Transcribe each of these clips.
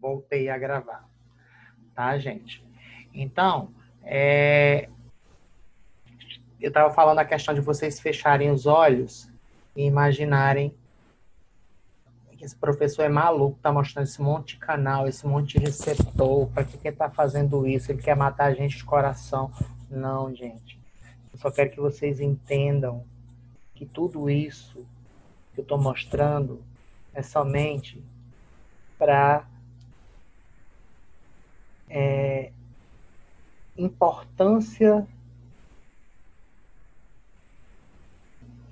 Voltei a gravar, tá, gente? Então, eu estava falando a questão de vocês fecharem os olhos e imaginarem que esse professor é maluco, tá mostrando esse monte de canal, esse monte de receptor, para que ele tá fazendo isso? Ele quer matar a gente de coração. Não, gente. Eu só quero que vocês entendam que tudo isso que eu estou mostrando é somente para importância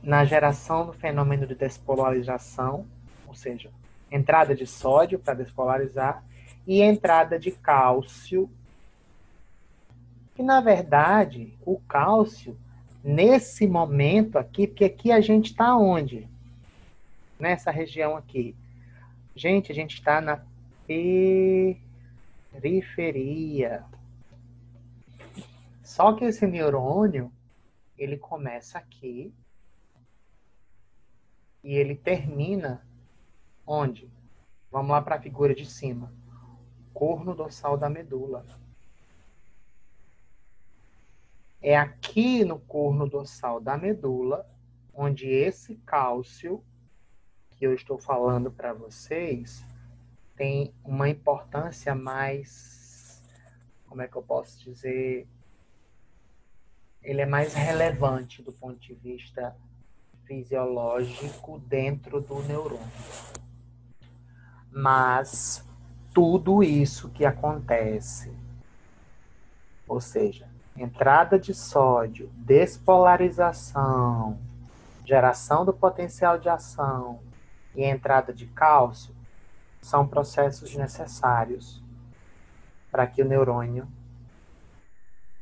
na geração do fenômeno de despolarização, ou seja, entrada de sódio para despolarizar e entrada de cálcio. E, na verdade, o cálcio, nesse momento aqui, porque aqui a gente está onde? Nessa região aqui. Gente, a gente está na periferia. Só que esse neurônio, ele começa aqui e ele termina onde? Vamos lá para a figura de cima. Corno dorsal da medula. É aqui no corno dorsal da medula onde esse cálcio que eu estou falando para vocês tem uma importância mais, como é que eu posso dizer, ele é mais relevante do ponto de vista fisiológico dentro do neurônio. Mas tudo isso que acontece, ou seja, entrada de sódio, despolarização, geração do potencial de ação e entrada de cálcio, são processos necessários para que o neurônio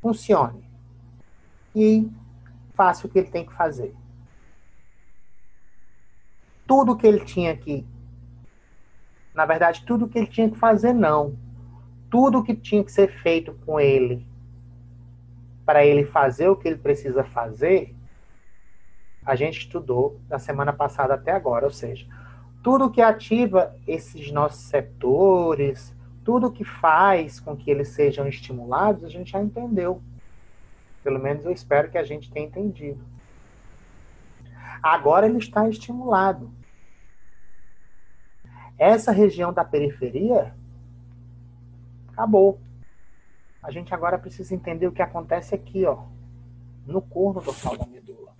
funcione e faça o que ele tem que fazer. Tudo que ele tinha que, na verdade, tudo que ele tinha que fazer, não. Tudo que tinha que ser feito com ele para ele fazer o que ele precisa fazer, a gente estudou da semana passada até agora, ou seja, tudo que ativa esses nossos receptores, tudo que faz com que eles sejam estimulados, a gente já entendeu. Pelo menos eu espero que a gente tenha entendido. Agora ele está estimulado. Essa região da periferia acabou. A gente agora precisa entender o que acontece aqui, ó, no corno dorsal da medula.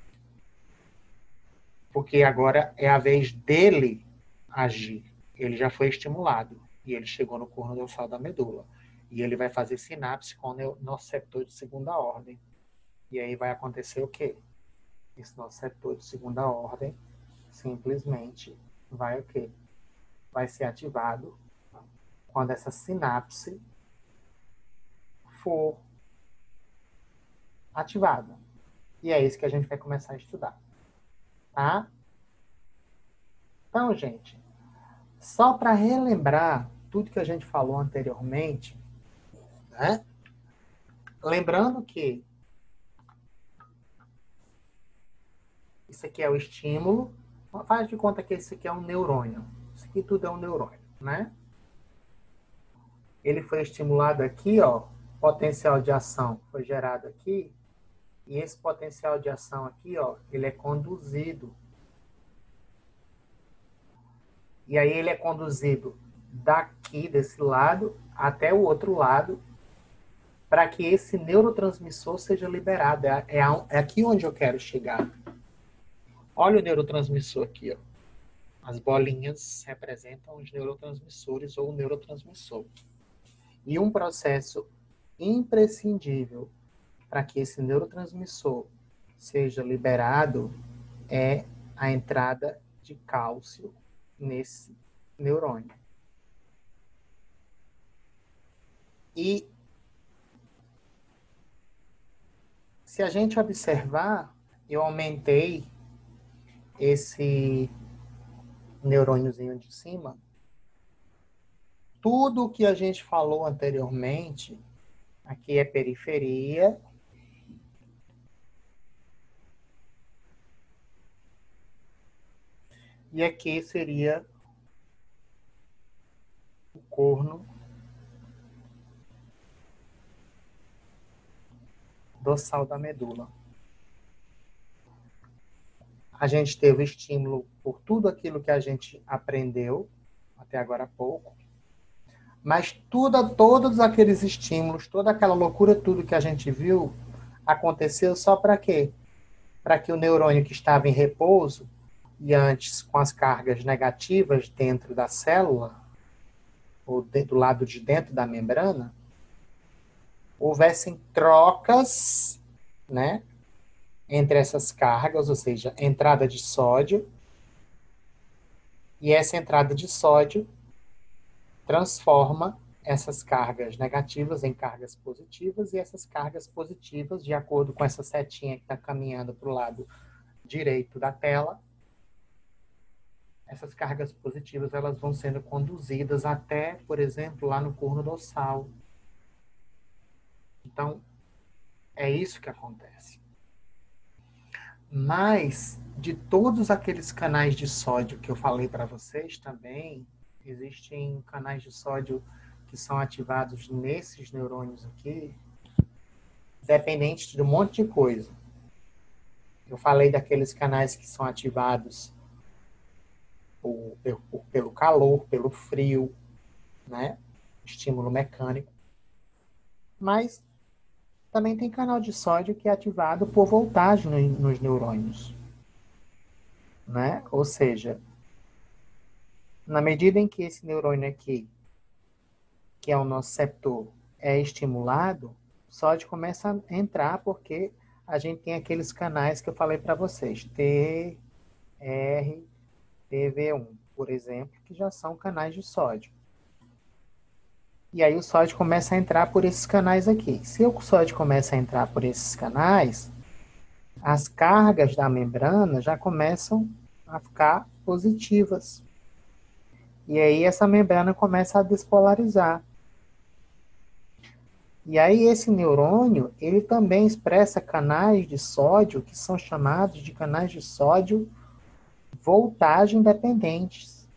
Porque agora é a vez dele agir. Ele já foi estimulado e ele chegou no corno dorsal da medula. E ele vai fazer sinapse com o nociceptor de segunda ordem. E aí vai acontecer o quê? Esse nociceptor de segunda ordem simplesmente vai o quê? Vai ser ativado quando essa sinapse for ativada. E é isso que a gente vai começar a estudar. Tá? Então, gente, só para relembrar tudo que a gente falou anteriormente, né? Lembrando que isso aqui é o estímulo, faz de conta que isso aqui é um neurônio. Isso aqui tudo é um neurônio, né? Ele foi estimulado aqui, ó, potencial de ação foi gerado aqui, e esse potencial de ação aqui, ó, ele é conduzido. E aí ele é conduzido daqui, desse lado, até o outro lado, para que esse neurotransmissor seja liberado. É aqui onde eu quero chegar. Olha o neurotransmissor aqui, ó. As bolinhas representam os neurotransmissores ou o neurotransmissor. E um processo imprescindível para que esse neurotransmissor seja liberado é a entrada de cálcio nesse neurônio. E se a gente observar, eu aumentei esse neurôniozinho de cima. Tudo o que a gente falou anteriormente, aqui é periferia, e aqui seria o corno dorsal da medula. A gente teve estímulo por tudo aquilo que a gente aprendeu até agora há pouco, mas todos aqueles estímulos, toda aquela loucura, tudo que a gente viu, aconteceu só para quê? Para que o neurônio que estava em repouso e antes com as cargas negativas dentro da célula, ou do lado de dentro da membrana, houvessem trocas, né, entre essas cargas, ou seja, entrada de sódio, e essa entrada de sódio transforma essas cargas negativas em cargas positivas, e essas cargas positivas, de acordo com essa setinha que está caminhando para o lado direito da tela, essas cargas positivas elas vão sendo conduzidas até, por exemplo, lá no corno dorsal. Então, é isso que acontece. Mas, de todos aqueles canais de sódio que eu falei para vocês também, existem canais de sódio que são ativados nesses neurônios aqui, dependentes de um monte de coisa. Eu falei daqueles canais que são ativados pelo calor, pelo frio, né? Estímulo mecânico. Mas também tem canal de sódio que é ativado por voltagem nos neurônios, né? Ou seja, na medida em que esse neurônio aqui, que é o nociceptor, é estimulado, o sódio começa a entrar porque a gente tem aqueles canais que eu falei para vocês, T, R, TV1, por exemplo, que já são canais de sódio. E aí o sódio começa a entrar por esses canais aqui. Se o sódio começa a entrar por esses canais, as cargas da membrana já começam a ficar positivas. E aí essa membrana começa a despolarizar. E aí esse neurônio, ele também expressa canais de sódio que são chamados de canais de sódio voltagem dependentes,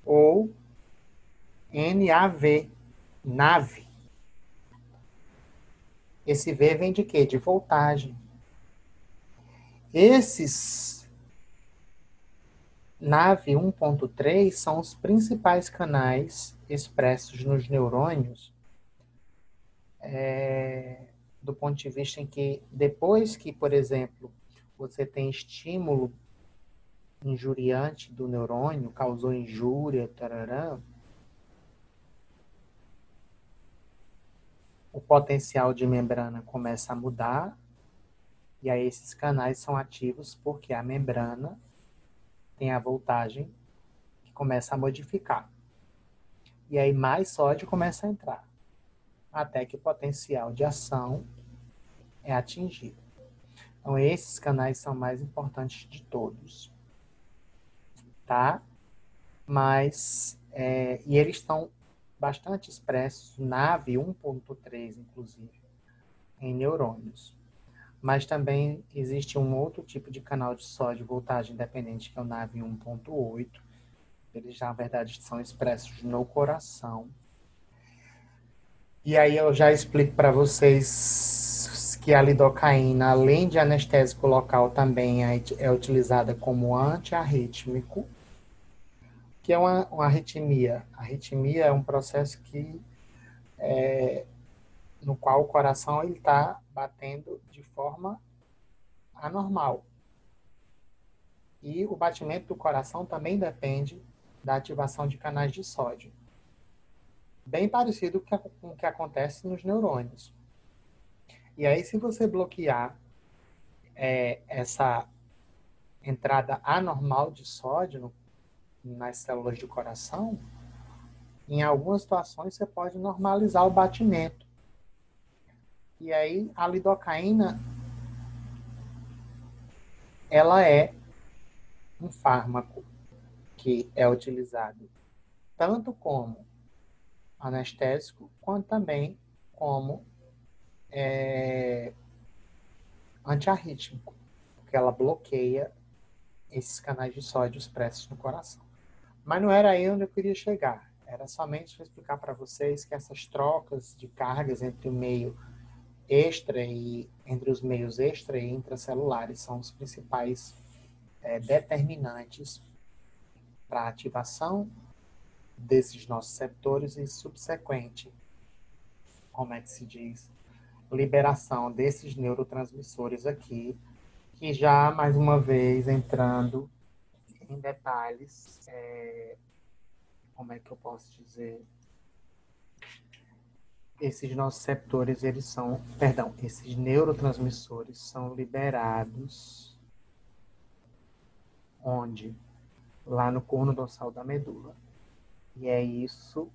ou NAV, NAV. Esse V vem de quê? De voltagem. Esses NAV 1.3 são os principais canais expressos nos neurônios, do ponto de vista em que, depois que, por exemplo, você tem estímulo injuriante do neurônio, causou injúria, tarará, o potencial de membrana começa a mudar, e aí esses canais são ativos porque a membrana tem a voltagem que começa a modificar. E aí mais sódio começa a entrar, até que o potencial de ação é atingido. Então, esses canais são mais importantes de todos, tá? Mas, e eles estão bastante expressos, NAV 1.3, inclusive, em neurônios. Mas também existe um outro tipo de canal de sódio voltagem independente, que é o NAV 1.8. Eles, na verdade, são expressos no coração. E aí eu já explico para vocês que a lidocaína, além de anestésico local, também é utilizada como antiarrítmico, que é uma arritmia. A arritmia é um processo no qual o coração está batendo de forma anormal. E o batimento do coração também depende da ativação de canais de sódio. Bem parecido com o que acontece nos neurônios. E aí, se você bloquear essa entrada anormal de sódio nas células do coração, em algumas situações você pode normalizar o batimento. E aí, a lidocaína, ela é um fármaco que é utilizado tanto como anestésico, quanto também como antiarrítmico, porque ela bloqueia esses canais de sódio expressos no coração. Mas não era aí onde eu queria chegar. Era somente para explicar para vocês que essas trocas de cargas entre o meio extra e entre os meios extra e intracelulares são os principais determinantes para a ativação desses nossos receptores e subsequente, como é que se diz, liberação desses neurotransmissores aqui, que já, mais uma vez, entrando em detalhes, como é que eu posso dizer, esses nossos receptores, eles são, perdão, esses neurotransmissores são liberados onde? Lá no corno dorsal da medula. E é isso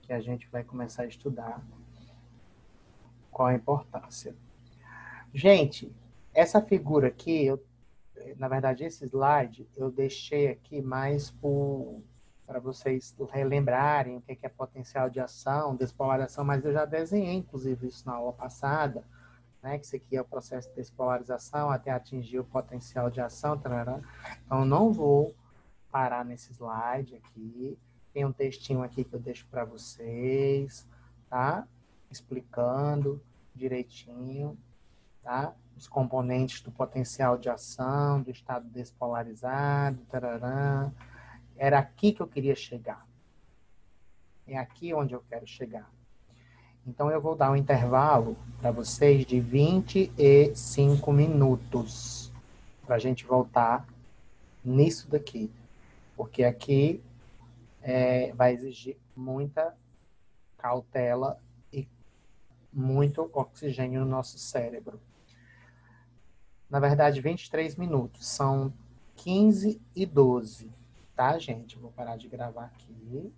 que a gente vai começar a estudar, qual a importância. Gente, essa figura aqui, na verdade, esse slide, eu deixei aqui mais para vocês relembrarem o que é potencial de ação, despolarização, mas eu já desenhei, inclusive, isso na aula passada, né, que isso aqui é o processo de despolarização até atingir o potencial de ação. Tarará. Então, não vou parar nesse slide aqui. Tem um textinho aqui que eu deixo para vocês, tá? Explicando direitinho, tá? Os componentes do potencial de ação, do estado despolarizado, tarará. Era aqui que eu queria chegar. É aqui onde eu quero chegar. Então, eu vou dar um intervalo para vocês de 25 minutos para a gente voltar nisso daqui. Porque aqui vai exigir muita cautela e muito oxigênio no nosso cérebro. Na verdade, 23 minutos. São 15 e 12. Tá, gente? Vou parar de gravar aqui.